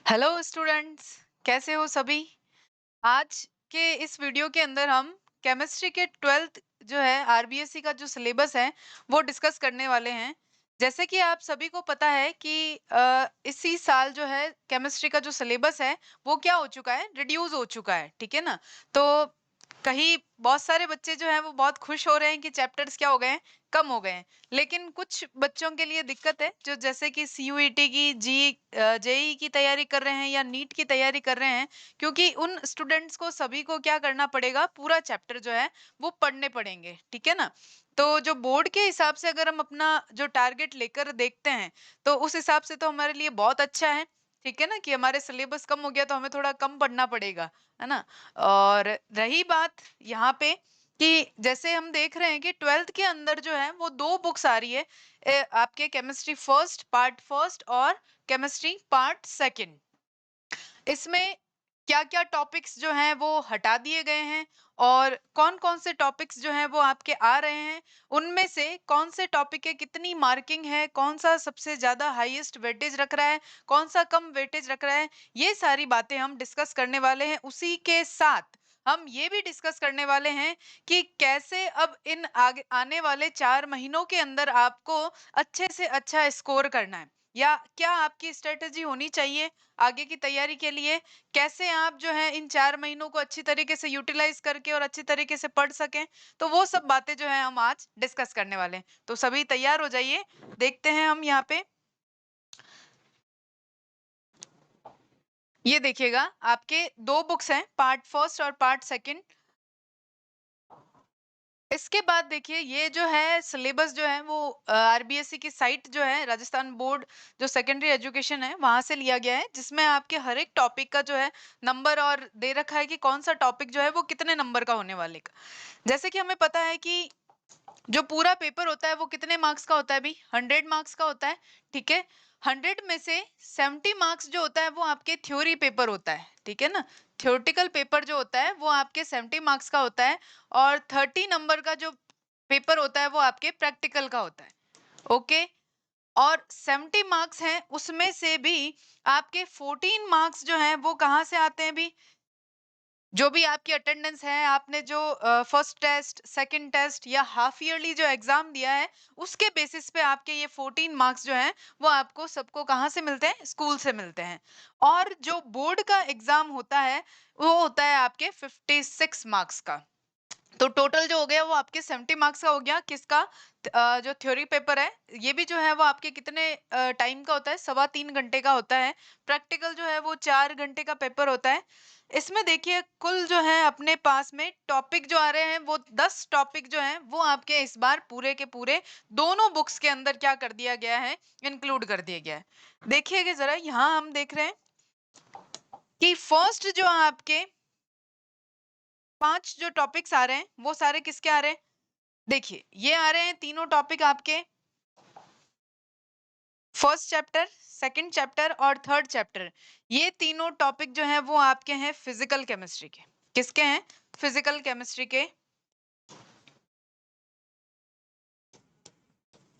Hello students, कैसे हो सभी। आज के इस वीडियो के अंदर हम केमिस्ट्री के ट्वेल्थ जो है आरबीएससी का जो सिलेबस है वो डिस्कस करने वाले हैं। जैसे कि आप सभी को पता है कि इसी साल जो है केमिस्ट्री का जो सिलेबस है वो क्या हो चुका है, रिड्यूस हो चुका है, ठीक है ना। तो कहीं बहुत सारे बच्चे जो हैं वो बहुत खुश हो रहे हैं कि चैप्टर्स क्या हो गए हैं, कम हो गए हैं। लेकिन कुछ बच्चों के लिए दिक्कत है, जो जैसे कि सीयूईटी की जेई की तैयारी कर रहे हैं या नीट की तैयारी कर रहे हैं, क्योंकि उन स्टूडेंट्स को सभी को क्या करना पड़ेगा, पूरा चैप्टर जो है वो पढ़ने पड़ेंगे, ठीक है ना। तो जो बोर्ड के हिसाब से अगर हम अपना जो टारगेट लेकर देखते हैं, तो उस हिसाब से तो हमारे लिए बहुत अच्छा है, ठीक है ना, कि हमारे सिलेबस कम हो गया तो हमें थोड़ा कम पढ़ना पड़ेगा, है ना। और रही बात यहाँ पे कि जैसे हम देख रहे हैं कि ट्वेल्थ के अंदर जो है वो दो बुक्स आ रही है, आपके केमिस्ट्री फर्स्ट पार्ट फर्स्ट और केमिस्ट्री पार्ट सेकंड। इसमें क्या-क्या टॉपिक्स जो हैं वो हटा दिए गए हैं और कौन-कौन से टॉपिक्स जो हैं वो आपके आ रहे हैं, उनमें से कौन से टॉपिक के कितनी मार्किंग है, कौन-सा सबसे ज़्यादा हाईएस्ट वेटेज रख रहा है, कौन-सा कम वेटेज रख रहा है, ये सारी बातें हम डिस्कस करने वाले हैं। उसी के साथ हम ये भी डिस्कस करने वाले हैं कि कैसे अब इन आगे आने वाले 4 महीनों के अंदर आपको अच्छे से अच्छा स्कोर करना है, या क्या आपकी स्ट्रेटजी होनी चाहिए आगे की तैयारी के लिए, कैसे आप जो है इन 4 महीनों को अच्छी तरीके से यूटिलाइज करके और अच्छी तरीके से पढ़ सकें। तो वो सब बातें जो है हम आज डिस्कस करने वाले हैं। तो सभी तैयार हो जाइए। देखते हैं हम यहाँ पे, ये देखिएगा आपके 2 बुक्स हैं, पार्ट फर्स्ट और पार्ट सेकंड। इसके बाद देखिए ये जो है सिलेबस जो है वो आरबीएससी की साइट जो है, राजस्थान बोर्ड जो सेकेंडरी एजुकेशन है वहां से लिया गया है, जिसमें आपके हर एक टॉपिक का जो है नंबर और दे रखा है कि कौन सा टॉपिक जो है वो कितने नंबर का होने वाले का। जैसे कि हमें पता है कि जो पूरा पेपर होता है वो कितने मार्क्स का होता है भी, 100 मार्क्स का होता है, ठीक है। 100 में से 70 मार्क्स जो होता है वो आपके थ्योरी पेपर होता है, ठीक है ना। थ्योरेटिकल पेपर जो होता है वो आपके 70 मार्क्स का होता है, और 30 नंबर का जो पेपर होता है वो आपके प्रैक्टिकल का होता है। ओके। और 70 मार्क्स हैं, उसमें से भी आपके 14 मार्क्स जो हैं वो कहाँ से आते हैं भी, जो भी आपकी अटेंडेंस है, आपने जो फर्स्ट टेस्ट, सेकंड टेस्ट या हाफ ईयरली जो एग्जाम दिया है, उसके बेसिस पे आपके ये 14 मार्क्स जो हैं वो आपको सबको कहाँ से मिलते हैं, स्कूल से मिलते हैं। और जो बोर्ड का एग्जाम होता है वो होता है आपके 56 मार्क्स का। तो टोटल जो हो गया वो आपके 70 मार्क्स का हो गया, किसका, जो थ्योरी पेपर है। ये भी जो है वो आपके कितने टाइम का होता है, 3.25 घंटे का होता है। प्रैक्टिकल जो है वो 4 घंटे का पेपर होता है। इसमें देखिए कुल जो है अपने पास में टॉपिक जो आ रहे हैं वो 10 टॉपिक जो हैं वो आपके इस बार पूरे के पूरे दोनों बुक्स के अंदर क्या कर दिया गया है, इंक्लूड कर दिया गया है। देखिएगा जरा, यहाँ हम देख रहे हैं कि फर्स्ट जो आपके 5 जो टॉपिक्स आ रहे हैं वो सारे किसके आ रहे हैं। देखिए ये आ रहे हैं तीनों टॉपिक आपके फर्स्ट चैप्टर, सेकंड चैप्टर और थर्ड चैप्टर। ये तीनों टॉपिक जो हैं वो आपके हैं फिजिकल केमिस्ट्री के। किसके हैं, फिजिकल केमिस्ट्री के,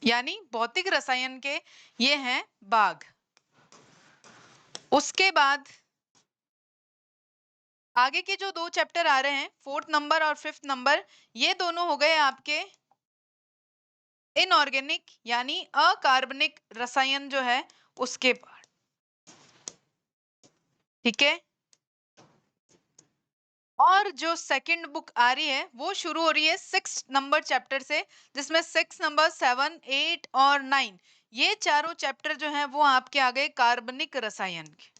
यानी भौतिक रसायन के। ये हैं भाग। उसके बाद आगे के जो 2 चैप्टर आ रहे हैं, फोर्थ नंबर और फिफ्थ नंबर, ये दोनों हो गए आपके इनऑर्गेनिक यानी अकार्बनिक रसायन जो है उसके पार्ट, ठीक है। और जो सेकंड बुक आ रही है वो शुरू हो रही है 6 नंबर चैप्टर से, जिसमें 6 नंबर 7 8 और 9, ये चारों चैप्टर जो हैं वो आपके आ गए कार्बनिक रसायन के।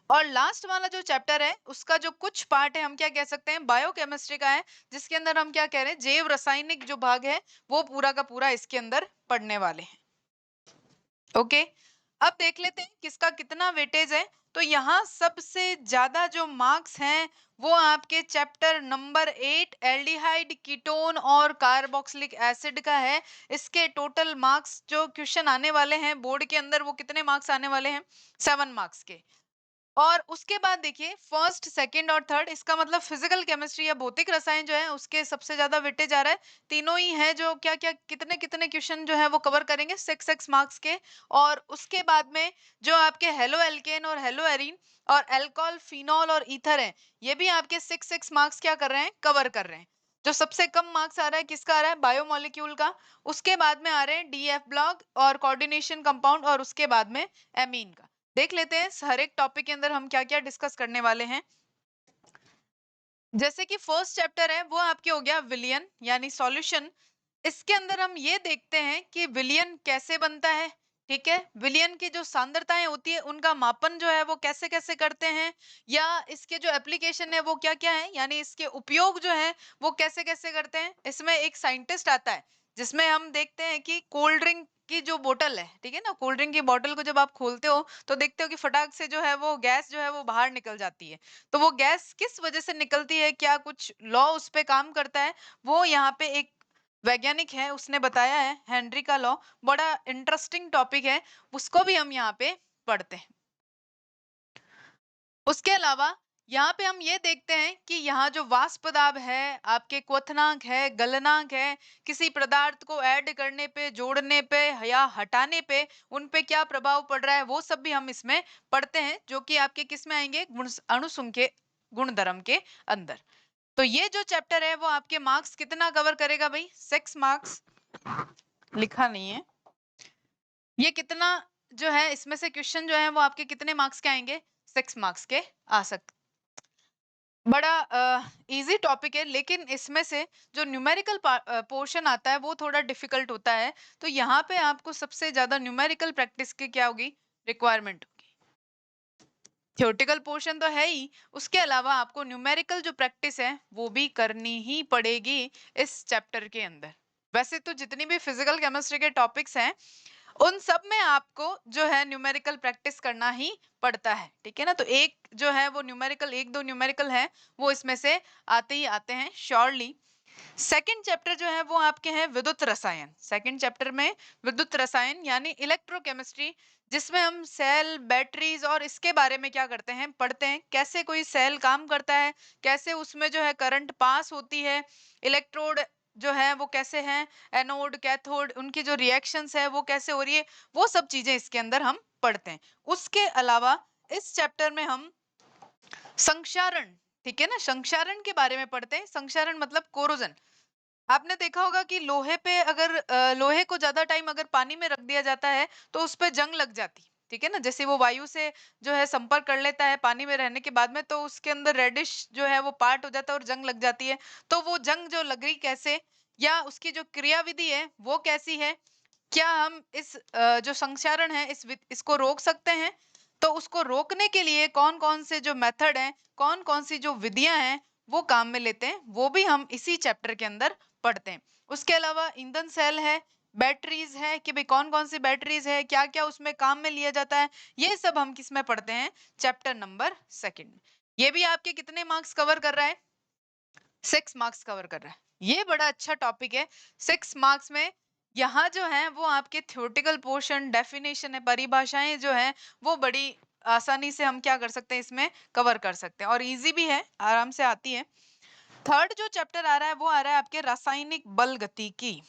और लास्ट वाला जो चैप्टर है उसका जो कुछ पार्ट है हम क्या कह सकते हैं, बायोकेमिस्ट्री का है, जिसके अंदर हम क्या कह रहे हैं, जैव रासायनिक जो भाग है वो पूरा का पूरा इसके अंदर पढ़ने वाले हैं। ओके। अब देख लेते हैं किसका कितना वेटेज है। तो यहाँ सबसे ज्यादा जो मार्क्स हैं वो आपके चैप्टर नंबर 8 एल्डिहाइड कीटोन और कार्बोक्सिलिक एसिड का है। इसके टोटल मार्क्स जो क्वेश्चन आने वाले हैं बोर्ड के अंदर वो कितने मार्क्स आने वाले हैं, 7 मार्क्स के। और उसके बाद देखिए फर्स्ट, सेकंड और थर्ड, इसका मतलब फिजिकल केमिस्ट्री या भौतिक रसायन जो है उसके सबसे ज्यादा वेटेज आ रहा है। तीनों ही है जो क्या क्या कितने कितने क्वेश्चन जो है वो कवर करेंगे 6 मार्क्स के। और उसके बाद में जो आपके हेलो एल्केन और हेलो एरीन और एल्कोहल, फिनॉल और ईथर है, ये भी आपके 6 मार्क्स क्या कर रहे हैं, कवर कर रहे हैं। जो सबसे कम मार्क्स आ रहा है किसका आ रहा है, बायोमोलिक्यूल का। उसके बाद में आ रहे हैं डीएफ ब्लॉक और कोऑर्डिनेशन कंपाउंड, और उसके बाद में एमीन का। देख लेते हैं हर एक टॉपिक के अंदर हम क्या क्या डिस्कस करने वाले हैं। जैसे कि फर्स्ट चैप्टर है वो आपके हो गया विलियन यानी सॉल्यूशन। इसके अंदर हम ये देखते हैं कि विलियन कैसे बनता है। ठीक है, विलियन की जो सांद्रताएं होती है उनका मापन जो है वो कैसे कैसे करते हैं, या इसके जो एप्लीकेशन है वो क्या क्या है, यानी इसके उपयोग जो है वो कैसे कैसे करते हैं। इसमें एक साइंटिस्ट आता है जिसमें हम देखते हैं कि कोल्ड ड्रिंक की जो बोतल है, ठीक है ना, कोल्ड ड्रिंक की बोतल को जब आप खोलते हो तो देखते हो कि फटाक से जो है वो गैस जो है वो बाहर निकल जाती है। तो वो गैस किस वजह से निकलती है, क्या कुछ लॉ उस पे काम करता है, वो यहाँ पे एक वैज्ञानिक है उसने बताया है, हेनरी का लॉ। बड़ा इंटरेस्टिंग टॉपिक है, उसको भी हम यहाँ पे पढ़ते हैं। उसके अलावा यहाँ पे हम ये देखते हैं कि यहाँ जो वाष्प दाब है, आपके क्वथनांक है, गलनांक है, किसी पदार्थ को ऐड करने पे, जोड़ने पे या हटाने पे उन पे क्या प्रभाव पड़ रहा है, वो सब भी हम इसमें पढ़ते हैं, जो कि आपके किस में आएंगे, गुण अणुसंघ के गुणधर्म के अंदर। तो ये जो चैप्टर है वो आपके मार्क्स कितना कवर करेगा भाई, 6 मार्क्स। लिखा नहीं है ये कितना, जो है इसमें से क्वेश्चन जो है वो आपके कितने मार्क्स के आएंगे, 6 मार्क्स के आ सकते। बड़ा इजी टॉपिक है, लेकिन इसमें से जो न्यूमेरिकल पोर्शन आता है वो थोड़ा डिफिकल्ट होता है। तो यहाँ पे आपको सबसे ज्यादा न्यूमेरिकल प्रैक्टिस की क्या होगी, रिक्वायरमेंट होगी। थ्योरेटिकल पोर्शन तो है ही, उसके अलावा आपको न्यूमेरिकल जो प्रैक्टिस है वो भी करनी ही पड़ेगी इस चैप्टर के अंदर। वैसे तो जितनी भी फिजिकल केमिस्ट्री के टॉपिक्स हैं उन सब में आपको जो है न्यूमेरिकल प्रैक्टिस करना ही पड़ता है, ठीक है ना। तो एक जो है वो न्यूमेरिकल, एक दो न्यूमेरिकल है वो इसमें से आते ही आते हैं श्योरली। सेकंड चैप्टर जो है वो आपके हैं विद्युत रसायन। सेकंड चैप्टर में विद्युत रसायन यानी इलेक्ट्रोकेमिस्ट्री, जिसमें हम सेल, बैटरीज और इसके बारे में क्या करते हैं, पढ़ते हैं, कैसे कोई सेल काम करता है, कैसे उसमें जो है करंट पास होती है, इलेक्ट्रोड जो है वो कैसे हैं, एनोड कैथोड उनकी जो रिएक्शंस है वो कैसे हो रही है, वो सब चीजें इसके अंदर हम पढ़ते हैं। उसके अलावा इस चैप्टर में हम संक्षारण, ठीक है ना, संक्षारण के बारे में पढ़ते हैं। संक्षारण मतलब कोरोजन। आपने देखा होगा कि लोहे पे अगर लोहे को ज्यादा टाइम अगर पानी में रख दिया जाता है तो उस पे जंग लग जाती, ठीक है ना। जैसे वो वायु से जो है संपर्क कर लेता है पानी में रहने के बाद में, तो उसके अंदर रेडिश जो है वो पार्ट हो जाता है और जंग लग जाती है। तो वो जंग जो लग रही कैसे, या उसकी जो क्रियाविधि है वो कैसी है, क्या हम इस जो संक्षारण है इसको रोक सकते हैं। तो उसको रोकने के लिए कौन कौन से जो मेथड हैं, कौन कौन सी जो विधियां हैं वो काम में लेते हैं, वो भी हम इसी चैप्टर के अंदर पढ़ते हैं। उसके अलावा ईंधन सेल है, बैटरीज है कि भाई कौन कौन सी बैटरीज है, क्या क्या उसमें काम में लिया जाता है, ये सब हम किस में पढ़ते हैं, चैप्टर नंबर सेकंड। ये भी आपके कितने मार्क्स कवर कर रहा है, 6 मार्क्स कवर कर रहा है। ये बड़ा अच्छा टॉपिक है। 6 मार्क्स में यहाँ जो है वो आपके थ्योरेटिकल पोर्शन, डेफिनेशन है, परिभाषाएं जो है वो बड़ी आसानी से हम क्या कर सकते हैं, इसमें कवर कर सकते हैं, और इजी भी है, आराम से आती है। थर्ड जो चैप्टर आ रहा है वो आ रहा है आपके रासायनिक बल गतिकी।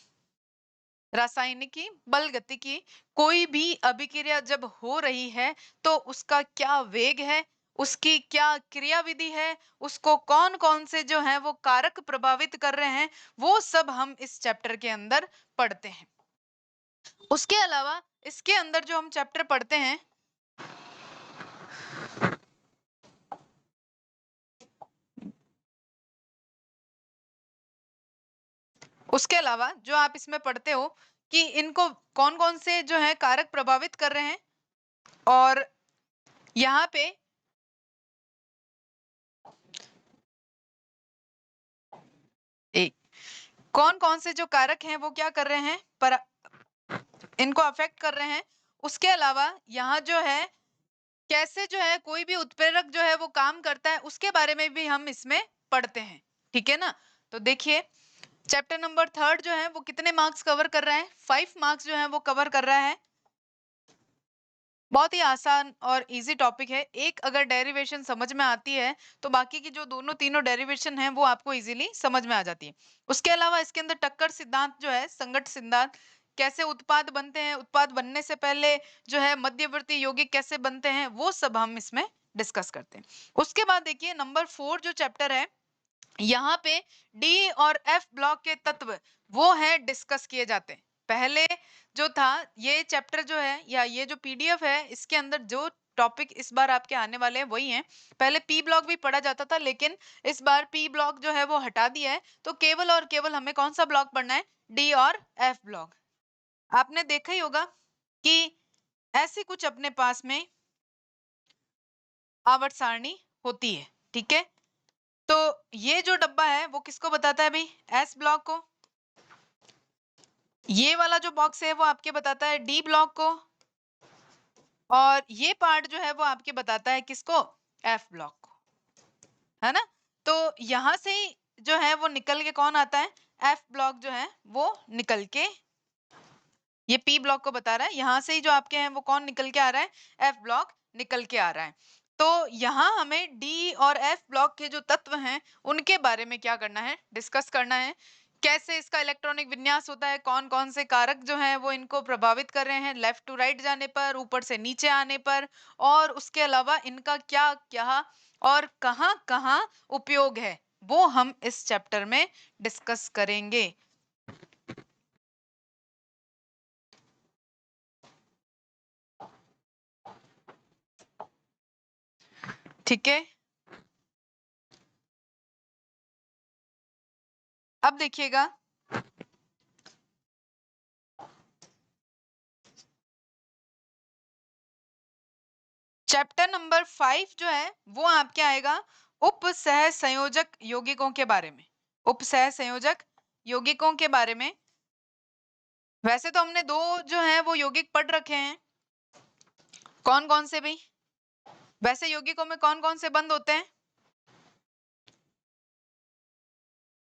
रासायनिकी बल गतिकी, कोई भी अभिक्रिया जब हो रही है तो उसका क्या वेग है, उसकी क्या क्रियाविधि है, उसको कौन कौन से जो है वो कारक प्रभावित कर रहे हैं, वो सब हम इस चैप्टर के अंदर पढ़ते हैं। उसके अलावा इसके अंदर जो हम चैप्टर पढ़ते हैं, उसके अलावा जो आप इसमें पढ़ते हो कि इनको कौन कौन से जो है कारक प्रभावित कर रहे हैं, और यहाँ पे एक कौन कौन से जो कारक हैं वो क्या कर रहे हैं, पर इनको अफेक्ट कर रहे हैं। उसके अलावा यहाँ जो है कैसे जो है कोई भी उत्प्रेरक जो है वो काम करता है, उसके बारे में भी हम इसमें पढ़ते हैं, ठीक है ना। तो देखिए चैप्टर नंबर थर्ड जो है वो कितने मार्क्स कवर कर रहा है, 5 मार्क्स जो है वो कवर कर रहा है। बहुत ही आसान और इजी टॉपिक है। एक अगर डेरिवेशन समझ में आती है तो बाकी की जो दोनों तीनों डेरिवेशन हैं वो आपको इजीली समझ में आ जाती है। उसके अलावा इसके अंदर टक्कर सिद्धांत जो है, संगत सिद्धांत, कैसे उत्पाद बनते हैं, उत्पाद बनने से पहले जो है मध्यवर्ती यौगिक कैसे बनते हैं, वो सब हम इसमें डिस्कस करते हैं। उसके बाद देखिए नंबर 4 जो चैप्टर है, यहाँ पे डी और एफ ब्लॉक के तत्व वो है डिस्कस किए जाते हैं। पहले जो था ये चैप्टर जो है या ये जो पीडीएफ है, इसके अंदर जो टॉपिक इस बार आपके आने वाले हैं वही हैं। पहले पी ब्लॉक भी पढ़ा जाता था, लेकिन इस बार पी ब्लॉक जो है वो हटा दिया है, तो केवल और केवल हमें कौन सा ब्लॉक पढ़ना है, डी और एफ ब्लॉक। आपने देखा ही होगा कि ऐसी कुछ अपने पास में आवर्त सारणी होती है, ठीक है। तो ये जो डब्बा है वो किसको बताता है भाई, एस ब्लॉक को। ये वाला जो बॉक्स है वो आपके बताता है डी ब्लॉक को, और ये पार्ट जो है वो आपके बताता है किसको, एफ ब्लॉक को, है ना। तो यहां से ही जो है वो निकल के कौन आता है, एफ ब्लॉक जो है वो निकल के ये पी ब्लॉक को बता रहा है। यहां से ही जो आपके हैं वो कौन निकल के आ रहा है, एफ ब्लॉक निकल के आ रहा है। तो यहाँ हमें डी और एफ ब्लॉक के जो तत्व हैं उनके बारे में क्या करना है, डिस्कस करना है। कैसे इसका इलेक्ट्रॉनिक विन्यास होता है, कौन कौन से कारक जो हैं वो इनको प्रभावित कर रहे हैं, लेफ्ट टू राइट जाने पर, ऊपर से नीचे आने पर, और उसके अलावा इनका क्या क्या और कहाँ कहाँ उपयोग है, वो हम इस चैप्टर में डिस्कस करेंगे। ठीक है, अब देखिएगा चैप्टर नंबर 5 जो है वो आपके आएगा उप सह संयोजक यौगिकों के बारे में। उप सह संयोजक यौगिकों के बारे में। वैसे तो हमने दो जो है वो यौगिक पढ़ रखे हैं, कौन कौन से भाई, वैसे यौगिकों में कौन कौन से बंध होते हैं,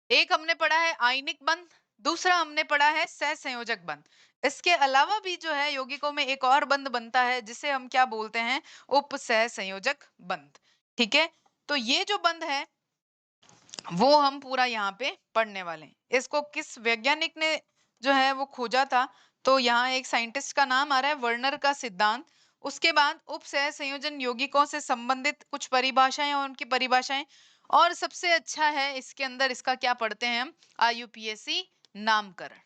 एक हमने पढ़ा है आयनिक बंध, दूसरा हमने पढ़ा है सहसंयोजक बंध। इसके अलावा भी जो है यौगिकों में एक और बंध बनता है जिसे हम क्या बोलते हैं, उप सहसंयोजक बंध। ठीक है, तो ये जो बंध है वो हम पूरा यहाँ पे पढ़ने वाले हैं। इसको किस वैज्ञानिक ने जो है वो खोजा था, तो यहाँ एक साइंटिस्ट का नाम आ रहा है, वर्नर का सिद्धांत। उसके बाद उप सह संयोजन यौगिकों से संबंधित कुछ परिभाषाएं और उनकी परिभाषाएं, और सबसे अच्छा है इसके अंदर इसका क्या पढ़ते हैं हम, आईयूपीएसी नामकरण।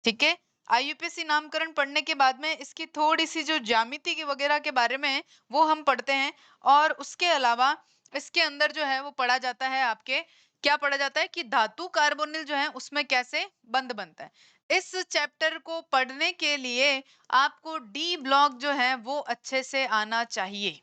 ठीक है, आईयूपीएसी नामकरण पढ़ने के बाद में इसकी थोड़ी सी जो ज्यामिति की वगैरह के बारे में है वो हम पढ़ते हैं। और उसके अलावा इसके अंदर जो है वो पढ़ा जाता है आपके, क्या पढ़ा जाता है कि धातु कार्बोनिल जो है उसमें कैसे बंध बनता है। इस चैप्टर को पढ़ने के लिए आपको डी ब्लॉक जो है वो अच्छे से आना चाहिए।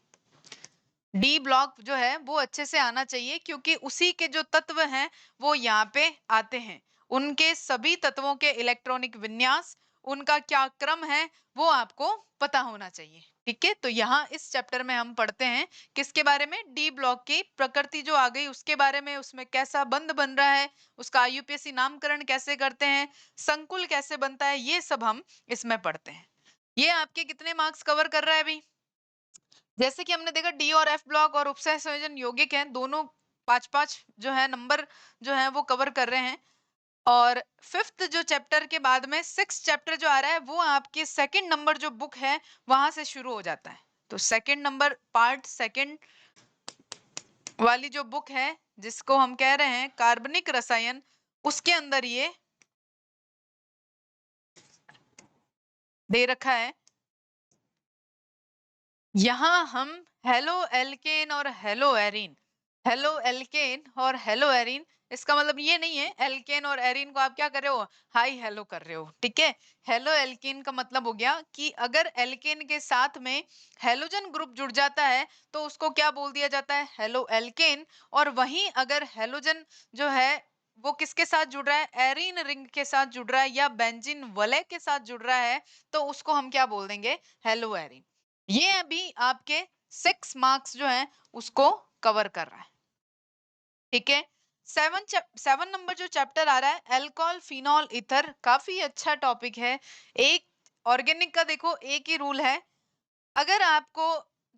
डी ब्लॉक जो है वो अच्छे से आना चाहिए, क्योंकि उसी के जो तत्व हैं वो यहाँ पे आते हैं। उनके सभी तत्वों के इलेक्ट्रॉनिक विन्यास, उनका क्या क्रम है, वो आपको पता होना चाहिए। ठीक है, तो यहाँ इस चैप्टर में हम पढ़ते हैं किसके बारे में, डी ब्लॉक की प्रकृति जो आ गई उसके बारे में, उसमें कैसा बंध बन रहा है, उसका आईयूपीएसी नामकरण कैसे करते हैं, संकुल कैसे बनता है, ये सब हम इसमें पढ़ते हैं। ये आपके कितने मार्क्स कवर कर रहा है अभी, जैसे कि हमने देखा डी और एफ ब्लॉक और उपसह संयोजन यौगिक हैं, दोनों 5-5 जो है नंबर जो है वो कवर कर रहे हैं। और फिफ्थ जो चैप्टर के बाद में सिक्स चैप्टर जो आ रहा है वो आपके सेकंड नंबर जो बुक है वहां से शुरू हो जाता है। तो सेकंड नंबर पार्ट सेकंड वाली जो बुक है जिसको हम कह रहे हैं कार्बनिक रसायन, उसके अंदर ये दे रखा है। यहाँ हम हेलो एल्केन और हेलो एरीन, हेलो एल्केन और हेलो एरीन, इसका मतलब ये नहीं है एल्केन और एरीन को आप क्या कर रहे हो, हाई हेलो कर रहे हो। ठीक है, हेलो एल्केन का मतलब हो गया कि अगर एल्केन के साथ में हेलोजन ग्रुप जुड़ जाता है तो उसको क्या बोल दिया जाता है, हेलो एल्केन। और वहीं अगर हेलोजन जो है वो किसके साथ जुड़ रहा है, एरीन रिंग के साथ जुड़ रहा है या बेंजीन वलय के साथ जुड़ रहा है, तो उसको हम क्या बोल देंगे, हेलो एरीन। ये अभी आपके 6 मार्क्स जो है उसको कवर कर रहा है। ठीक है, 7 नंबर जो चैप्टर आ रहा है एल्कोहल फिनॉल ईथर, काफी अच्छा टॉपिक है। एक ऑर्गेनिक का देखो एक ही रूल है, अगर आपको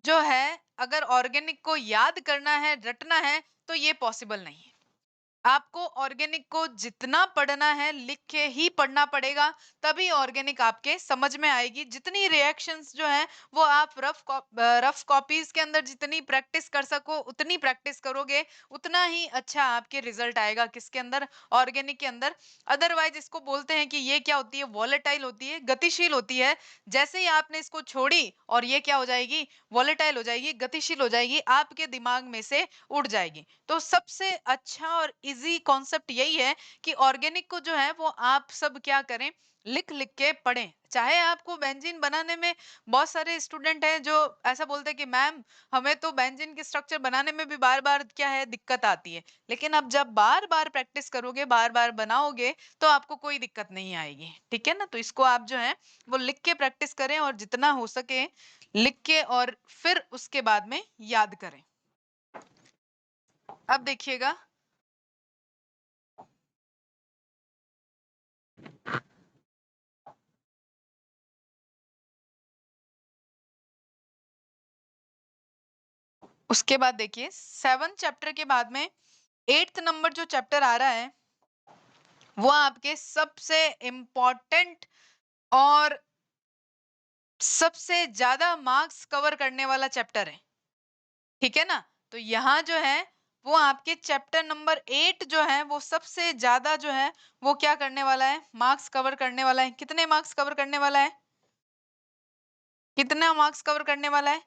जो है, अगर ऑर्गेनिक को याद करना है, रटना है, तो ये पॉसिबल नहीं है। आपको ऑर्गेनिक को जितना पढ़ना है लिख के ही पढ़ना पड़ेगा, तभी ऑर्गेनिक आपके समझ में आएगी। जितनी रिएक्शंस जो है वो आप रफ कॉपीज के अंदर जितनी प्रैक्टिस कर सको उतनी प्रैक्टिस करोगे, उतना ही अच्छा आपके रिजल्ट आएगा किसके अंदर, ऑर्गेनिक के अंदर। अदरवाइज इसको बोलते हैं कि ये क्या होती है, वॉलेटाइल होती है, गतिशील होती है। जैसे ही आपने इसको छोड़ी और ये क्या हो जाएगी, वॉलेटाइल हो जाएगी, गतिशील हो जाएगी, आपके दिमाग में से उड़ जाएगी। तो सबसे अच्छा और इजी कॉन्सेप्ट यही है कि ऑर्गेनिक को जो है वो आप सब क्या करें, लिख लिख के पढ़ें। चाहे आपको बेंजीन बनाने में, बहुत सारे स्टूडेंट हैं जो ऐसा बोलते हैं कि मैम हमें तो बेंजीन के स्ट्रक्चर बनाने में भी बार बार क्या है, दिक्कत आती है। लेकिन अब जब बार बार प्रैक्टिस करोगे, बार बार बनाओगे, तो आपको कोई दिक्कत नहीं आएगी। ठीक है ना? तो इसको आप जो है वो लिख के प्रैक्टिस करें, और जितना हो सके लिख के और फिर उसके बाद में याद करें। अब देखिएगा, उसके बाद देखिए 7 चैप्टर के बाद में 8th नंबर जो चैप्टर आ रहा है, वो आपके सबसे इम्पोर्टेंट और सबसे ज्यादा मार्क्स कवर करने वाला चैप्टर है। ठीक है ना? तो यहाँ जो है वो आपके चैप्टर नंबर 8 जो है वो सबसे ज्यादा जो है वो क्या करने वाला है, मार्क्स कवर करने वाला है। कितने मार्क्स कवर करने वाला है, कितना मार्क्स कवर करने वाला है,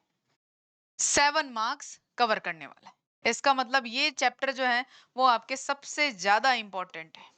7 मार्क्स कवर करने वाला है। इसका मतलब ये चैप्टर जो है वो आपके सबसे ज्यादा इंपॉर्टेंट है।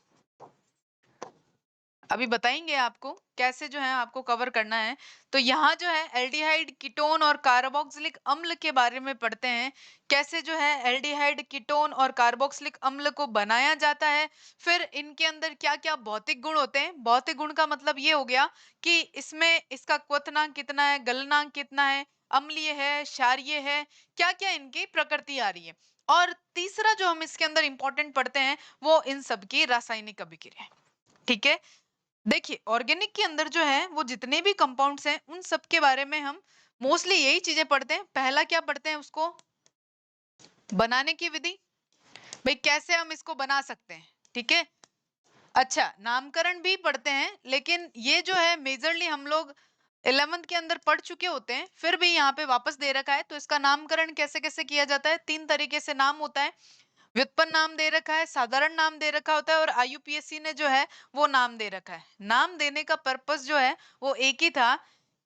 अभी बताएंगे आपको कैसे जो है आपको कवर करना है। तो यहाँ जो है एल्डिहाइड कीटोन और कार्बोक्सिलिक अम्ल के बारे में पढ़ते हैं। कैसे जो है एल्डिहाइड कीटोन और कार्बोक्सिलिक अम्ल को बनाया जाता है, फिर इनके अंदर क्या क्या भौतिक गुण होते हैं। भौतिक गुण का मतलब ये हो गया कि इसमें इसका क्वथनांक कितना है, गलनांक कितना है, अम्लीय है, क्षारीय है, क्या क्या इनकी प्रकृति आ रही है। और तीसरा जो हम इसके अंदर इंपॉर्टेंट पढ़ते हैं वो इन सब की रासायनिक अभिक्रिया है। ठीक है? देखिए ऑर्गेनिक के अंदर जो है वो जितने भी कंपाउंड्स हैं उन सब के बारे में हम मोस्टली यही चीजें पढ़ते हैं। पहला क्या पढ़ते हैं, उसको बनाने की विधि, भाई कैसे हम इसको बना सकते हैं। ठीक है? अच्छा, नामकरण भी पढ़ते हैं, लेकिन ये जो है मेजरली हम लोग 11th के अंदर पढ़ चुके होते हैं, फिर भी यहाँ पे वापस दे रखा है। तो इसका नामकरण कैसे कैसे किया जाता है, 3 तरीके से नाम होता है। व्युत्पन्न नाम दे रखा है, साधारण नाम दे रखा होता है, और आईयूपीएससी ने जो है वो नाम दे रखा है। नाम देने का पर्पस जो है वो एक ही था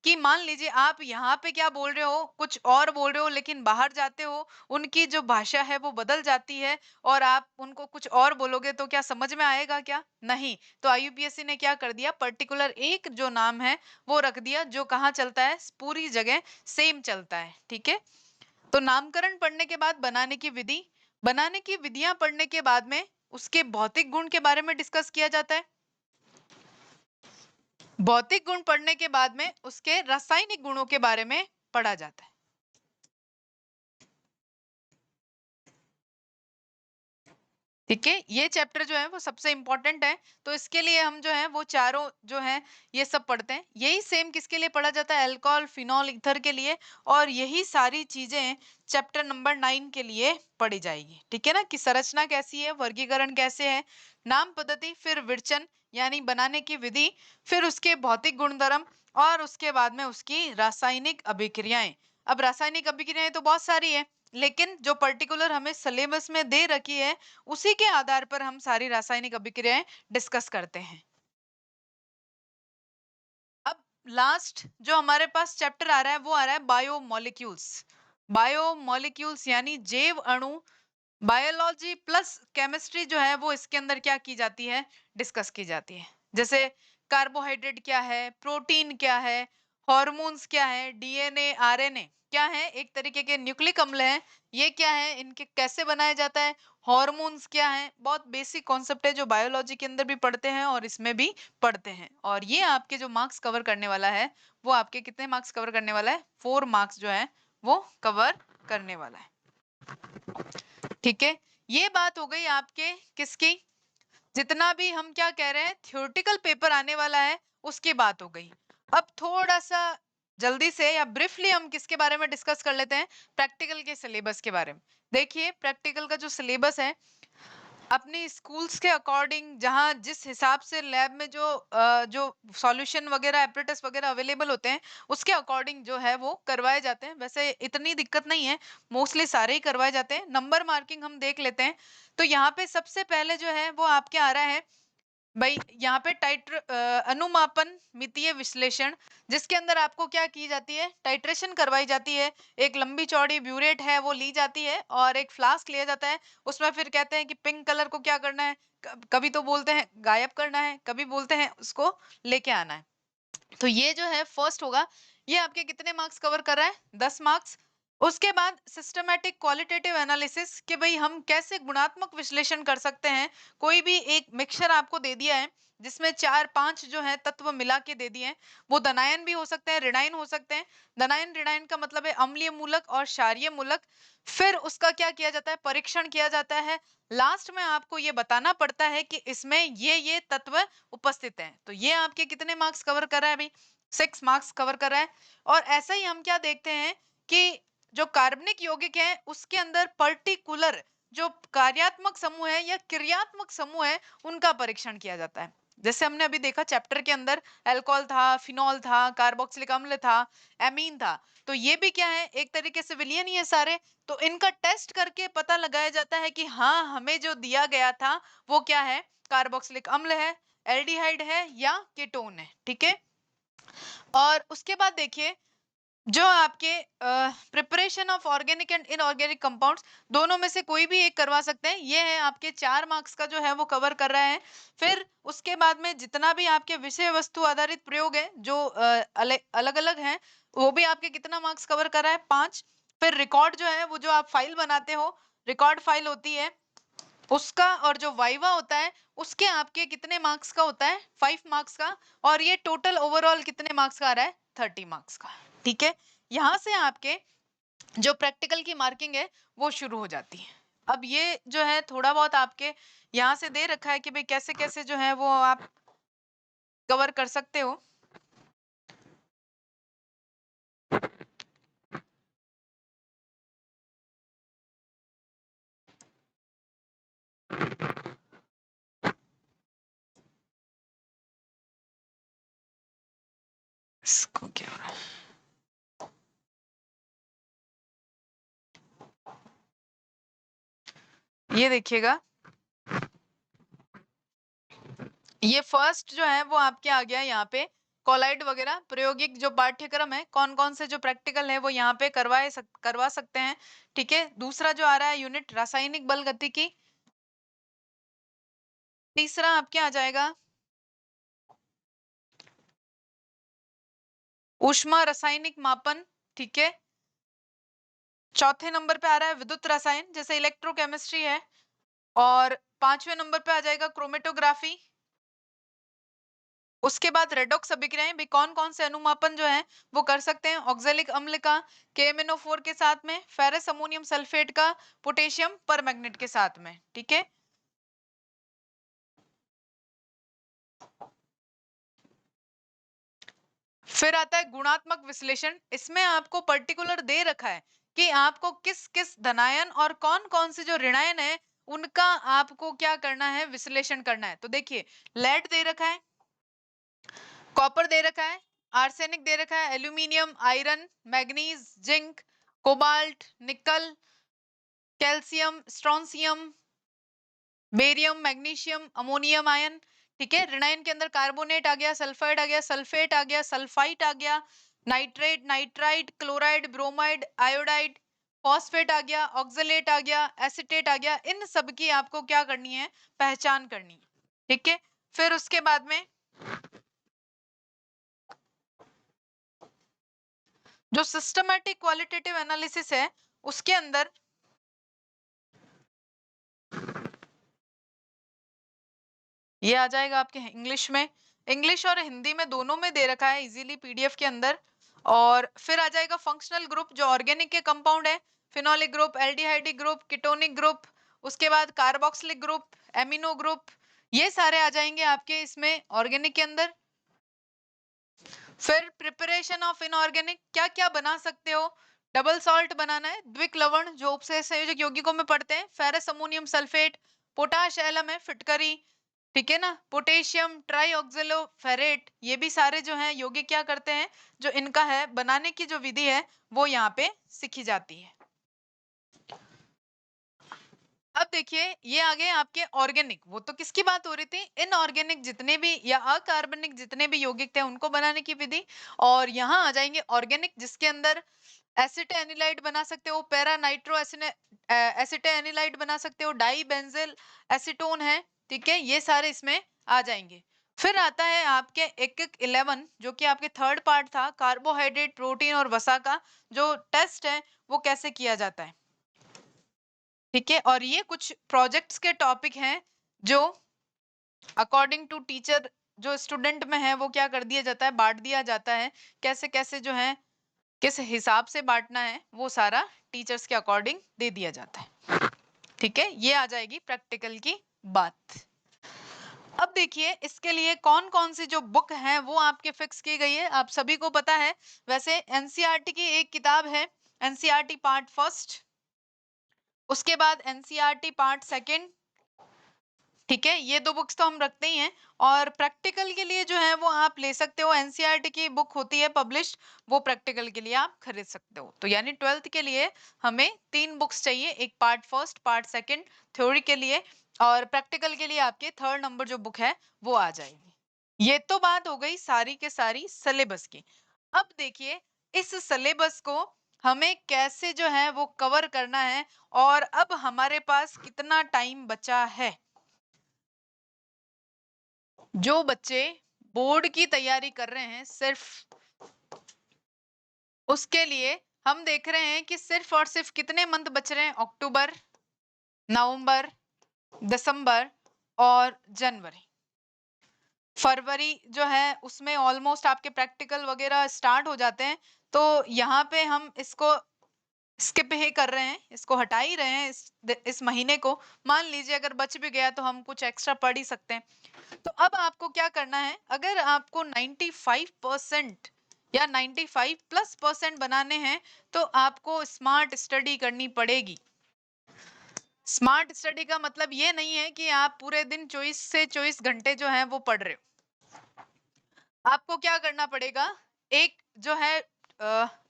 कि मान लीजिए आप यहाँ पे क्या बोल रहे हो, कुछ और बोल रहे हो, लेकिन बाहर जाते हो उनकी जो भाषा है वो बदल जाती है, और आप उनको कुछ और बोलोगे तो क्या समझ में आएगा, क्या नहीं। तो आईयूपीएससी ने क्या कर दिया, पर्टिकुलर एक जो नाम है वो रख दिया, जो कहाँ चलता है, पूरी जगह सेम चलता है। ठीक है? तो नामकरण पढ़ने के बाद बनाने की विधि, बनाने की विधियां पढ़ने के बाद में उसके भौतिक गुण के बारे में डिस्कस किया जाता है। भौतिक गुण पढ़ने के बाद में उसके रासायनिक गुणों के बारे में पढ़ा जाता है। ठीक है? ये चैप्टर जो है वो सबसे इंपॉर्टेंट है। तो इसके लिए हम जो है वो चारों जो है ये सब पढ़ते हैं। यही सेम किसके लिए पढ़ा जाता है, अल्कोहल, फिनॉल, ईथर के लिए। और यही सारी चीजें चैप्टर नंबर 9 के लिए पढ़ी जाएगी। ठीक है ना? कि संरचना कैसी है, वर्गीकरण कैसे है, नाम पद्धति, फिर विरचन यानी बनाने की विधि, फिर उसके भौतिक गुणधर्म, और उसके बाद में उसकी रासायनिक अभिक्रियाएं। अब रासायनिक अभिक्रियाएं तो बहुत सारी है, लेकिन जो पर्टिकुलर हमें सिलेबस में दे रखी है उसी के आधार पर हम सारी रासायनिक अभिक्रियाएं डिस्कस करते हैं। अब लास्ट जो हमारे पास चैप्टर आ रहा है वो आ रहा है बायोमोलिक्यूल्स। बायोमोलिक्यूल्स यानी जैव अणु। बायोलॉजी प्लस केमिस्ट्री जो है वो इसके अंदर क्या की जाती है, डिस्कस की जाती है। जैसे कार्बोहाइड्रेट क्या है, प्रोटीन क्या है, हॉर्मोन्स क्या है, डीएनए, आरएनए क्या है, एक तरीके के न्यूक्लिक अम्ल हैं, ये क्या है, इनके कैसे बनाया जाता है, हॉर्मोन्स क्या है। बहुत बेसिक कॉन्सेप्ट है जो बायोलॉजी के अंदर भी पढ़ते हैं और इसमें भी पढ़ते हैं। और ये आपके जो मार्क्स कवर करने वाला है वो आपके कितने मार्क्स कवर करने वाला है, 4 मार्क्स जो है वो कवर करने वाला है। ठीक है? ये बात हो गई आपके किसकी, जितना भी हम क्या कह रहे हैं थ्योरेटिकल पेपर आने वाला है उसकी बात हो गई। अब थोड़ा सा जल्दी से या ब्रीफली हम किसके बारे में डिस्कस कर लेते हैं, प्रैक्टिकल के सिलेबस के बारे में। देखिए प्रैक्टिकल का जो सिलेबस है अपनी स्कूल्स के अकॉर्डिंग, जहाँ जिस हिसाब से लैब में जो सॉल्यूशन वगैरह एपरेटस वगैरह अवेलेबल होते हैं उसके अकॉर्डिंग जो है वो करवाए जाते हैं। वैसे इतनी दिक्कत नहीं है, मोस्टली सारे ही करवाए जाते हैं। नंबर मार्किंग हम देख लेते हैं। तो यहाँ पे सबसे पहले जो है वो आपके आ रहा है भाई, यहाँ पे अनुमापन मितीय विश्लेषण, जिसके अंदर आपको क्या की जाती है, टाइट्रेशन करवाई जाती है। एक लंबी चौड़ी ब्यूरेट है वो ली जाती है और एक फ्लास्क लिया जाता है। उसमें फिर कहते हैं कि पिंक कलर को क्या करना है, कभी तो बोलते हैं गायब करना है, कभी बोलते हैं उसको लेके आना है। तो ये जो है फर्स्ट होगा, ये आपके कितने मार्क्स कवर कर रहा है, 10 मार्क्स। उसके बाद सिस्टमैटिक क्वालिटेटिव एनालिसिस, कि भाई हम कैसे गुणात्मक विश्लेषण कर सकते हैं। कोई भी एक मिक्सचर आपको दे दिया है जिसमें 4-5 जो है तत्व मिला के दे दिए हैं, वो धनायन भी हो सकते हैं, ऋणायन हो सकते हैं। धनायन ऋणायन का मतलब है अम्लीय मूलक और क्षारीय मूलक। फिर उसका क्या किया जाता है, परीक्षण किया जाता है। लास्ट में आपको ये बताना पड़ता है कि इसमें ये तत्व उपस्थित हैं। तो ये आपके कितने मार्क्स कवर कर रहा है भाई, 6 मार्क्स कवर कर रहा है। और ऐसा ही हम क्या देखते हैं कि जो कार्बनिक यौगिक है उसके अंदर पर्टिकुलर जो कार्यात्मक समूह है या क्रियात्मक समूह है उनका परीक्षण किया जाता है। जैसे हमने अभी देखा चैप्टर के अंदर अल्कोहल था, फिनॉल था, कार्बोक्सिलिक अम्ल था, एमीन था। तो ये भी क्या है, एक तरीके से विलियन ही है सारे। तो इनका टेस्ट करके पता लगाया जाता है कि हाँ हमें जो दिया गया था वो क्या है, कार्बोक्सिलिक अम्ल है, एल्डिहाइड है या कीटोन है। ठीक है। और उसके बाद देखिए जो आपके preparation of organic and inorganic compounds, दोनों में से कोई भी एक करवा सकते हैं। ये है आपके 4 मार्क्स का जो है वो कवर कर रहा है। फिर उसके बाद में जितना भी आपके विषय वस्तु आधारित प्रयोग है जो अलग अलग हैं, वो भी आपके कितना मार्क्स कवर कर रहा है, 5। फिर रिकॉर्ड जो है वो जो आप फाइल बनाते हो, रिकॉर्ड फाइल होती है उसका, और जो वाइवा होता है उसके आपके कितने मार्क्स का होता है, 5 मार्क्स का। और ये टोटल ओवरऑल कितने मार्क्स का आ रहा है, 30 मार्क्स का। ठीक है। यहाँ से आपके जो प्रैक्टिकल की मार्किंग है वो शुरू हो जाती है। अब ये जो है थोड़ा बहुत आपके यहाँ से दे रखा है कि भाई कैसे कैसे जो है वो आप कवर कर सकते हो। इसको क्या हो रहा है, ये देखिएगा, ये फर्स्ट जो है वो आपके आ गया यहाँ पे कोलाइड वगैरह प्रायोगिक जो पाठ्यक्रम है, कौन कौन से जो प्रैक्टिकल है वो यहाँ पे करवा सकते हैं। ठीक है। दूसरा जो आ रहा है यूनिट रासायनिक बल गतिकी। तीसरा आपके आ जाएगा ऊष्मा रासायनिक मापन। ठीक है। चौथे नंबर पे आ रहा है विद्युत रसायन जैसे इलेक्ट्रोकेमिस्ट्री है। और पांचवें नंबर पे आ जाएगा क्रोमेटोग्राफी। उसके बाद रेडॉक्स अभिक्रियाएं भी, कौन कौन से अनुमापन जो है वो कर सकते हैं, ऑक्जेलिक अम्ल का KMnO4 के साथ में, फेरस अमोनियम सल्फेट का पोटेशियम परमैंगनेट के साथ में। ठीक है। फिर आता है गुणात्मक विश्लेषण। इसमें आपको पर्टिकुलर दे रखा है कि आपको किस किस धनायन और कौन कौन से जो ऋणायन है उनका आपको क्या करना है, विश्लेषण करना है। तो देखिए लेड दे रखा है, कॉपर दे रखा है, आर्सेनिक दे रखा है, aluminium, iron, manganese, zinc, cobalt, nickel, calcium, strontium, barium, magnesium, ammonium ion. ठीक है। ऋणायन के अंदर कार्बोनेट आ गया, सल्फाइड आ गया, सल्फेट आ गया, सल्फाइट आ गया, nitrate, nitrite, chloride, bromide, iodide, phosphate आ गया, ऑक्सलेट आ गया, एसिटेट आ गया। इन सब की आपको क्या करनी है, पहचान करनी है। ठीक है। फिर उसके बाद में जो सिस्टमैटिक क्वालिटेटिव एनालिसिस है उसके अंदर ये आ जाएगा आपके इंग्लिश में, इंग्लिश और हिंदी में दोनों में दे रखा है इजीली पीडीएफ के अंदर। और फिर आ जाएगा फंक्शनल ग्रुप जो ऑर्गेनिक के कंपाउंड है, phenolic group, aldehydic group, ketonic group, उसके बाद कार्बोक्सिलिक ग्रुप, एमिनो ग्रुप, ये सारे आ जाएंगे आपके इसमें ऑर्गेनिक के अंदर। फिर प्रिपरेशन ऑफ इनऑर्गेनिक, क्या क्या बना सकते हो? डबल सॉल्ट बनाना है, द्विक लवण जो उपसंयोजक यौगिकों में पड़ते हैं, ferrous ammonium sulphate, potash alum है, फिटकरी, ठीक है ना, पोटेशियम ट्राईऑक्सिलो फेरेट, ये भी सारे जो हैं यौगिक क्या करते हैं, जो इनका है बनाने की जो विधि है वो यहाँ पे सीखी जाती है। अब देखिए ये आ गए आपके ऑर्गेनिक, वो तो किसकी बात हो रही थी, इनऑर्गेनिक जितने भी या अकार्बनिक जितने भी यौगिक थे उनको बनाने की विधि। और यहाँ आ जाएंगे ऑर्गेनिक, जिसके अंदर एसिटाइनिलाइड बना सकते हो, पैरा नाइट्रो एसिटाइनिलाइड बना सकते हो, डाई बेंजिल एसीटोन है, ठीक है, ये सारे इसमें आ जाएंगे। फिर आता है आपके एक 11 जो कि आपके थर्ड पार्ट था, कार्बोहाइड्रेट प्रोटीन और वसा का जो टेस्ट है वो कैसे किया जाता है, ठीक है। और ये कुछ प्रोजेक्ट्स के टॉपिक हैं जो अकॉर्डिंग टू टीचर जो स्टूडेंट में है वो क्या कर दिया जाता है, बांट दिया जाता है, कैसे कैसे जो है किस हिसाब से बांटना है वो सारा टीचर्स के अकॉर्डिंग दे दिया जाता है, ठीक है। ये आ जाएगी प्रैक्टिकल की बात। अब देखिए इसके लिए कौन कौन सी जो बुक है वो आपके फिक्स की गई है, आप सभी को पता है। वैसे एनसीईआरटी की एक किताब है, एनसीईआरटी पार्ट फर्स्ट, उसके बाद एनसीईआरटी पार्ट सेकंड, ठीक है, ये दो बुक्स तो हम रखते ही हैं। और प्रैक्टिकल के लिए जो है वो आप ले सकते हो, एनसीईआरटी की बुक होती है पब्लिश्ड, वो प्रैक्टिकल के लिए आप खरीद सकते हो। तो यानी 12th के लिए हमें 3 बुक्स चाहिए, एक part first part second theory के लिए, और प्रैक्टिकल के लिए आपके थर्ड नंबर जो बुक है वो आ जाएगी। ये तो बात हो गई सारी के सारी सिलेबस की। अब देखिए इस सिलेबस को हमें कैसे जो है वो कवर करना है, और अब हमारे पास कितना टाइम बचा है। जो बच्चे बोर्ड की तैयारी कर रहे हैं सिर्फ उसके लिए हम देख रहे हैं कि सिर्फ और सिर्फ कितने मंथ बच रहे हैं, अक्टूबर, नवंबर, दिसंबर और जनवरी। फरवरी जो है उसमें ऑलमोस्ट आपके प्रैक्टिकल वगैरह स्टार्ट हो जाते हैं, तो यहाँ पे हम इसको स्किप ही कर रहे हैं, इसको हटा ही रहे हैं इस महीने को। मान लीजिए अगर बच भी गया तो हम कुछ एक्स्ट्रा पढ़ ही सकते हैं। तो अब आपको क्या करना है, अगर आपको 95% या 95+% बनाने हैं तो आपको स्मार्ट स्टडी करनी पड़ेगी। स्मार्ट स्टडी का मतलब ये नहीं है कि आप पूरे दिन 24 से 24 घंटे जो है वो पढ़ रहे हो। आपको क्या करना पड़ेगा, एक जो है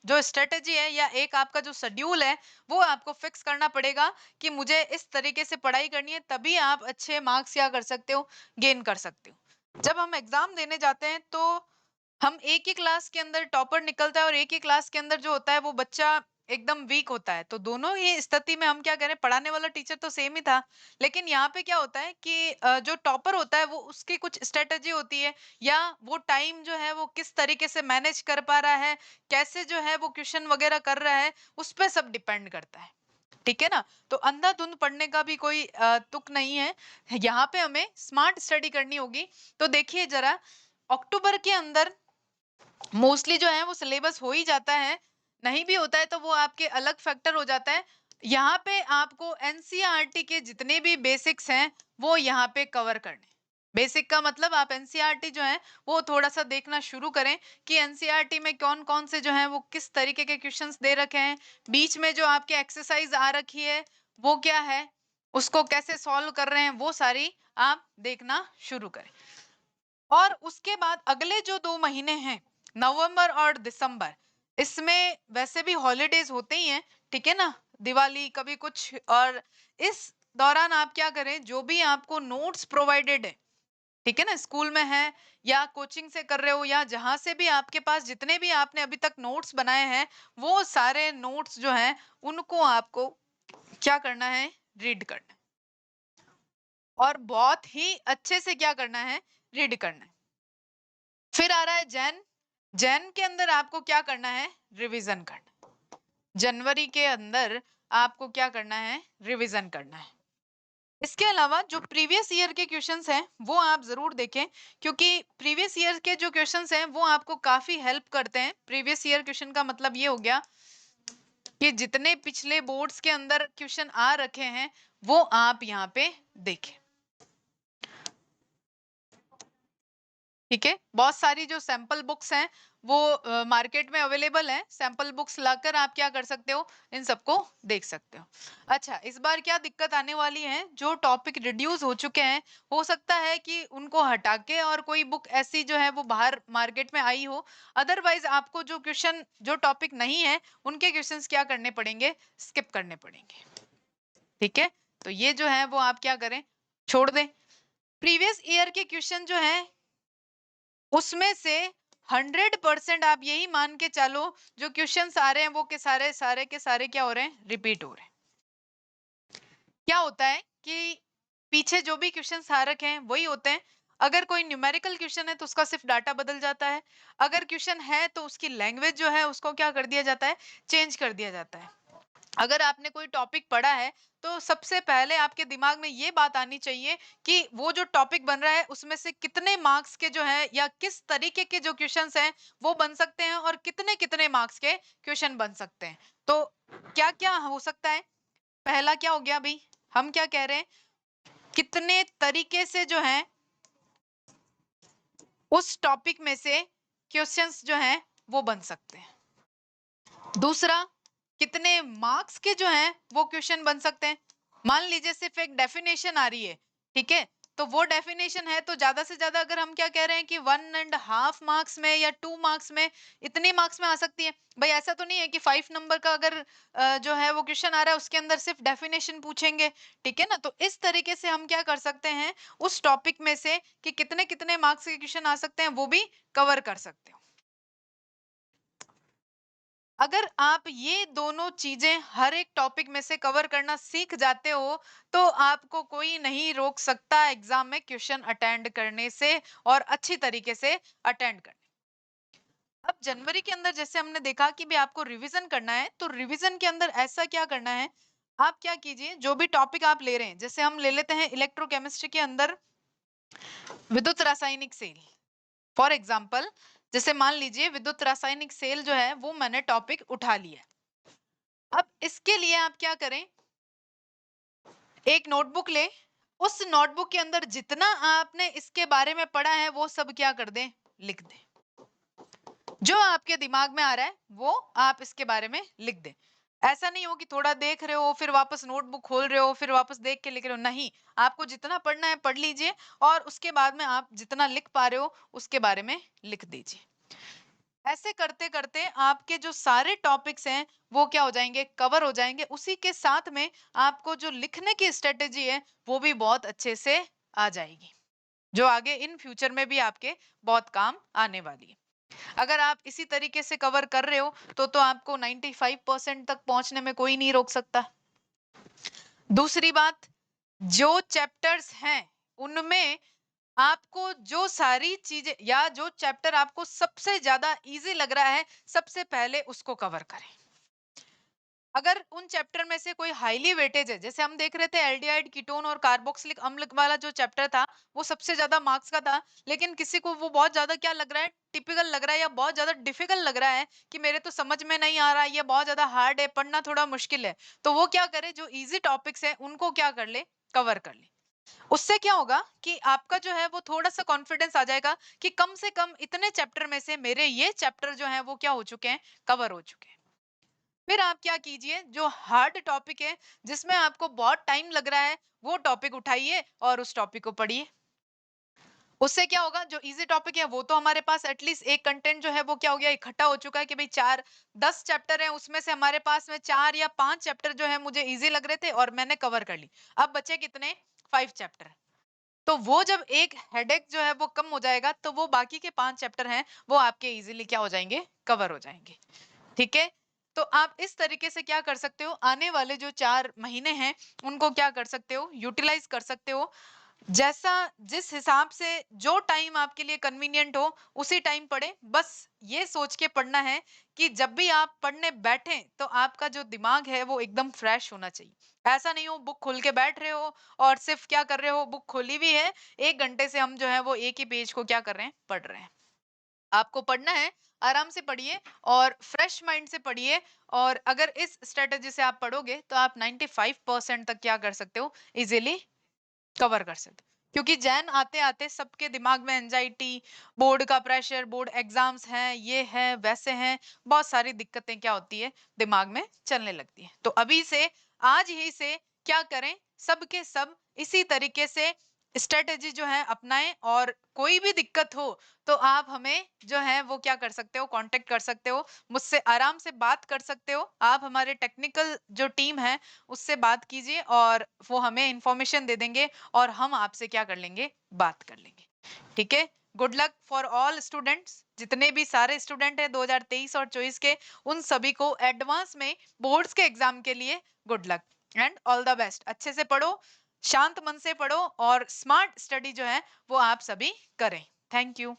जो स्ट्रेटेजी है या एक आपका जो शेड्यूल है वो आपको फिक्स करना पड़ेगा कि मुझे इस तरीके से पढ़ाई करनी है, तभी आप अच्छे मार्क्स क्या कर सकते हो, गेन कर सकते हो। जब हम एग्जाम देने जाते हैं तो हम एक ही क्लास के अंदर टॉपर निकलता है और एक ही क्लास के अंदर जो होता है वो बच्चा एकदम वीक होता है, तो दोनों ही स्थिति में हम क्या करें, पढ़ाने वाला टीचर तो सेम ही था, लेकिन यहाँ पे क्या होता है कि जो टॉपर होता है वो उसकी कुछ स्ट्रेटेजी होती है, या वो टाइम जो है वो किस तरीके से मैनेज कर पा रहा है, कैसे जो है वो क्वेश्चन वगैरह कर रहा है, उस पर सब डिपेंड करता है, ठीक है ना। तो अंधाधुंध पढ़ने का भी कोई तुक नहीं है, यहाँ पे हमें स्मार्ट स्टडी करनी होगी। तो देखिए जरा, अक्टूबर के अंदर मोस्टली जो है वो सिलेबस हो ही जाता है, नहीं भी होता है तो वो आपके अलग फैक्टर हो जाता है। यहाँ पे आपको एनसीईआरटी के जितने भी बेसिक्स हैं वो यहाँ पे कवर करने। बेसिक का मतलब आप एनसीईआरटी जो है वो थोड़ा सा देखना शुरू करें कि एनसीईआरटी में कौन कौन से जो है वो किस तरीके के क्वेश्चंस दे रखे हैं, बीच में जो आपके एक्सरसाइज आ रखी है वो क्या है, उसको कैसे सॉल्व कर रहे हैं, वो सारी आप देखना शुरू करें। और उसके बाद अगले जो 2 महीने हैं, नवंबर और दिसंबर, इसमें वैसे भी हॉलीडेज होते ही हैं, ठीक है ना, दिवाली कभी कुछ, और इस दौरान आप क्या करें, जो भी आपको नोट्स प्रोवाइडेड है, ठीक है ना, स्कूल में है या कोचिंग से कर रहे हो या जहां से भी आपके पास जितने भी आपने अभी तक नोट्स बनाए हैं, वो सारे नोट्स जो हैं उनको आपको क्या करना है, रीड करना है, और बहुत ही अच्छे से क्या करना है, रीड करना है। फिर आ रहा है जैन, जैन के अंदर आपको क्या करना है, रिवीजन करना। जनवरी के अंदर आपको क्या करना है, रिवीजन करना है। इसके अलावा जो प्रीवियस ईयर के क्वेश्चंस हैं वो आप जरूर देखें, क्योंकि प्रीवियस ईयर के जो क्वेश्चंस हैं वो आपको काफी हेल्प करते हैं। प्रीवियस ईयर क्वेश्चन का मतलब ये हो गया कि जितने पिछले बोर्ड्स के अंदर क्वेश्चन आ रखे हैं वो आप यहाँ पे देखें, ठीक है। बहुत सारी जो सैंपल बुक्स हैं वो मार्केट में अवेलेबल है। सैंपल बुक्स लाकर आप क्या कर सकते हो, इन सबको देख सकते हो। अच्छा, इस बार क्या दिक्कत आने वाली है, जो टॉपिक रिड्यूस हो चुके हैं, हो सकता है कि उनको हटा के और कोई बुक ऐसी जो है वो बाहर मार्केट में आई हो। अदरवाइज आपको जो क्वेश्चन, जो टॉपिक नहीं है, उनके क्वेश्चंस क्या करने पड़ेंगे, स्किप करने पड़ेंगे। ठीक है, तो ये जो है वो आप क्या करें, छोड़ दें। प्रीवियस ईयर के क्वेश्चन जो है उसमें से 100% आप यही मान के चलो, जो क्वेश्चंस आ रहे हैं वो के सारे के सारे क्या हो रहे हैं, रिपीट हो रहे हैं। क्या होता है कि पीछे जो भी क्वेश्चंस आ रखे हैं वही होते हैं। अगर कोई न्यूमेरिकल क्वेश्चन है तो उसका सिर्फ डाटा बदल जाता है। अगर क्वेश्चन है तो उसकी लैंग्वेज जो है उसको क्या कर दिया जाता है, चेंज कर दिया जाता है। अगर आपने कोई टॉपिक पढ़ा है तो सबसे पहले आपके दिमाग में ये बात आनी चाहिए कि वो जो टॉपिक बन रहा है उसमें से कितने मार्क्स के जो है या किस तरीके के जो क्वेश्चंस हैं वो बन सकते हैं और कितने कितने मार्क्स के क्वेश्चन बन सकते हैं। तो क्या क्या हो सकता है, पहला क्या हो गया भाई, हम क्या कह रहे हैं, कितने तरीके से जो है उस टॉपिक में से क्वेश्चंस जो हैं वो बन सकते हैं। दूसरा, कितने मार्क्स के जो हैं वो क्वेश्चन बन सकते हैं। मान लीजिए सिर्फ एक डेफिनेशन आ रही है, ठीक है, तो वो डेफिनेशन है तो ज्यादा से ज्यादा अगर हम क्या कह रहे हैं कि 1.5 मार्क्स में या 2 मार्क्स में, इतने मार्क्स में आ सकती है। भाई ऐसा तो नहीं है कि 5 नंबर का अगर जो है वो क्वेश्चन आ रहा है उसके अंदर सिर्फ डेफिनेशन पूछेंगे। ठीक है ना, तो इस तरीके से हम क्या कर सकते हैं, उस टॉपिक में से कि कितने कितने मार्क्स के क्वेश्चन आ सकते हैं वो भी कवर कर सकते हो। अगर आप ये दोनों चीजें हर एक टॉपिक में से कवर करना सीख जाते हो तो आपको कोई नहीं रोक सकता एग्जाम में क्वेश्चन अटेंड करने से और अच्छी तरीके से अटेंड करने। अब जनवरी के अंदर जैसे हमने देखा कि भी आपको रिवीजन करना है, तो रिवीजन के अंदर ऐसा क्या करना है, आप क्या कीजिए, जो भी टॉपिक आप ले रहे हैं, जैसे हम ले लेते हैं इलेक्ट्रोकेमिस्ट्री के अंदर विद्युत रासायनिक सेल, फॉर एग्जाम्पल, जैसे मान लीजिए विद्युत रासायनिक सेल जो है वो मैंने टॉपिक उठा लिया। अब इसके लिए आप क्या करें, एक नोटबुक ले, उस नोटबुक के अंदर जितना आपने इसके बारे में पढ़ा है वो सब क्या कर दें, लिख दें। जो आपके दिमाग में आ रहा है वो आप इसके बारे में लिख दें। ऐसा नहीं हो कि थोड़ा देख रहे हो फिर वापस नोटबुक खोल रहे हो फिर वापस देख के लिख रहे हो, नहीं, आपको जितना पढ़ना है पढ़ लीजिए और उसके बाद में आप जितना लिख पा रहे हो उसके बारे में लिख दीजिए। ऐसे करते करते आपके जो सारे टॉपिक्स हैं वो क्या हो जाएंगे, कवर हो जाएंगे। उसी के साथ में आपको जो लिखने की स्ट्रेटेजी है वो भी बहुत अच्छे से आ जाएगी, जो आगे इन फ्यूचर में भी आपके बहुत काम आने वाली है। अगर आप इसी तरीके से कवर कर रहे हो तो आपको 95% तक पहुंचने में कोई नहीं रोक सकता। दूसरी बात, जो चैप्टर्स हैं उनमें आपको जो सारी चीजें या जो चैप्टर आपको सबसे ज्यादा इजी लग रहा है सबसे पहले उसको कवर करें। अगर उन चैप्टर में से कोई हाईली वेटेज है, जैसे हम देख रहे थे एल्डिहाइड कीटोन और कार्बोक्सिलिक अम्ल वाला जो चैप्टर था वो सबसे ज्यादा मार्क्स का था, लेकिन किसी को वो बहुत ज्यादा क्या लग रहा है, टिपिकल लग रहा है या बहुत ज्यादा डिफिकल्ट लग रहा है कि मेरे तो समझ में नहीं आ रहा है, ये बहुत ज्यादा हार्ड है, पढ़ना थोड़ा मुश्किल है, तो वो क्या करे, जो इजी टॉपिक्स है उनको क्या कर ले, कवर कर ले। उससे क्या होगा कि आपका जो है वो थोड़ा सा कॉन्फिडेंस आ जाएगा कि कम से कम इतने चैप्टर में से मेरे ये चैप्टर जो है वो क्या हो चुके हैं, कवर हो चुके हैं। फिर आप क्या कीजिए, जो हार्ड टॉपिक है जिसमें आपको बहुत टाइम लग रहा है वो टॉपिक उठाइए और उस टॉपिक को पढ़िए। उससे क्या होगा, जो इजी टॉपिक है वो तो हमारे पास एटलीस्ट एक कंटेंट जो है वो क्या हो गया, इकट्ठा हो चुका है कि भाई 4-10 चैप्टर हैं उसमें से हमारे पास में 4 या 5 चैप्टर जो है मुझे इजी लग रहे थे और मैंने कवर कर ली। अब बचे कितने, 5 चैप्टर। तो वो जब एक हेडेक जो है वो कम हो जाएगा तो वो बाकी के 5 चैप्टर हैं वो आपके इजीली क्या हो जाएंगे, कवर हो जाएंगे। ठीक है, तो आप इस तरीके से क्या कर सकते हो, आने वाले जो 4 महीने हैं उनको क्या कर सकते हो, यूटिलाइज कर सकते हो। जैसा, जिस हिसाब से जो टाइम आपके लिए कन्वीनियंट हो उसी टाइम पढ़े। बस ये सोच के पढ़ना है कि जब भी आप पढ़ने बैठे तो आपका जो दिमाग है वो एकदम फ्रेश होना चाहिए। ऐसा नहीं हो बुक खोल के बैठ रहे हो और सिर्फ क्या कर रहे हो, बुक खोली भी है 1 घंटे से हम जो है वो एक ही पेज को क्या कर रहे हैं, पढ़ रहे हैं। आपको पढ़ना है, आराम से पढ़िए और फ्रेश माइंड से पढ़िए। और अगर इस स्ट्रेटेजी से आप पढ़ोगे तो आप 95% तक क्या कर सकते हो, इजीली कवर कर सकते हो। क्योंकि जैन आते-आते सबके दिमाग में एंग्जायटी, बोर्ड का प्रेशर, बोर्ड एग्ज़ाम्स हैं, ये है, वैसे हैं, बहुत सारी दिक्कतें क्या होती है, दिमाग में चलने लगती हैं। तो अभी से, आज ही से क्या करें, सब के सब इसी तरीके से स्ट्रैटेजी जो है अपनाएँ और कोई भी दिक्कत हो, तो आप हमें जो है वो क्या कर सकते हो, कॉन्टैक्ट कर सकते हो, मुझसे आराम से बात कर सकते हो। आप हमारे टेक्निकल जो टीम है, उससे बात कीजिए और वो हमें इन्फॉर्मेशन दे देंगे और हम आपसे क्या कर लेंगे, बात कर लेंगे। ठीक है? Good luck for all students, जितने भी सारे स्टूडेंट हैं 2023 और 24 के, उन सभी को एडवांस में बोर्ड्स के एग्जाम के लिए good luck and all the best. अच्छे से पढ़ो, शांत मन से पढ़ो और स्मार्ट स्टडी जो है वो आप सभी करें। Thank you.